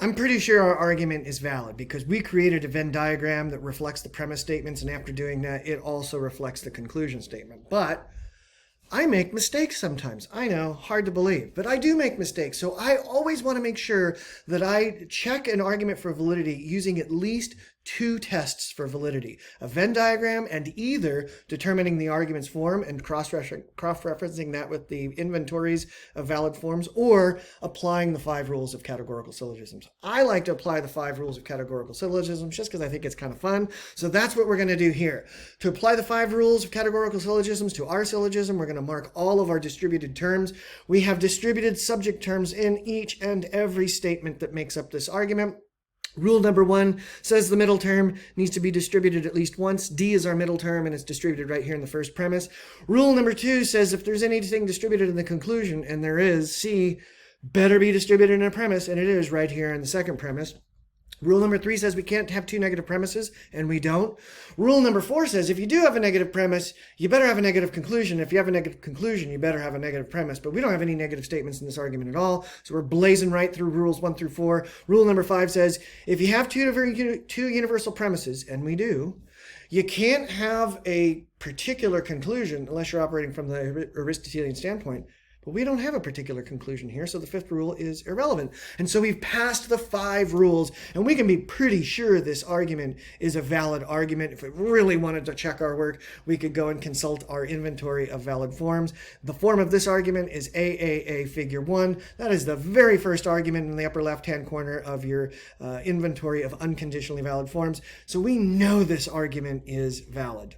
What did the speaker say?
I'm pretty sure our argument is valid because we created a Venn diagram that reflects the premise statements, and after doing that, it also reflects the conclusion statement. But I make mistakes sometimes. I know, hard to believe, but I do make mistakes. So I always want to make sure that I check an argument for validity using at least two tests for validity: a Venn diagram and either determining the argument's form and cross-referencing that with the inventories of valid forms, or applying the 5 rules of categorical syllogisms. I like to apply the 5 rules of categorical syllogisms just because I think it's kind of fun. So that's what we're going to do here. To apply the 5 rules of categorical syllogisms to our syllogism, we're going to mark all of our distributed terms. We have distributed subject terms in each and every statement that makes up this argument. Rule number 1 says the middle term needs to be distributed at least once. D is our middle term, and it's distributed right here in the first premise. Rule number 2 says if there's anything distributed in the conclusion, and there is, C better be distributed in a premise, and it is right here in the second premise. Rule number 3 says we can't have 2 negative premises, and we don't. Rule number 4 says if you do have a negative premise, you better have a negative conclusion. If you have a negative conclusion, you better have a negative premise. But we don't have any negative statements in this argument at all, so we're blazing right through rules 1 through 4. Rule number 5 says if you have two universal premises, and we do, you can't have a particular conclusion unless you're operating from the Aristotelian standpoint. But we don't have a particular conclusion here, so the 5th rule is irrelevant. And so we've passed the 5 rules, and we can be pretty sure this argument is a valid argument. If we really wanted to check our work, we could go and consult our inventory of valid forms. The form of this argument is AAA figure 1. That is the very first argument in the upper left-hand corner of your inventory of unconditionally valid forms. So we know this argument is valid.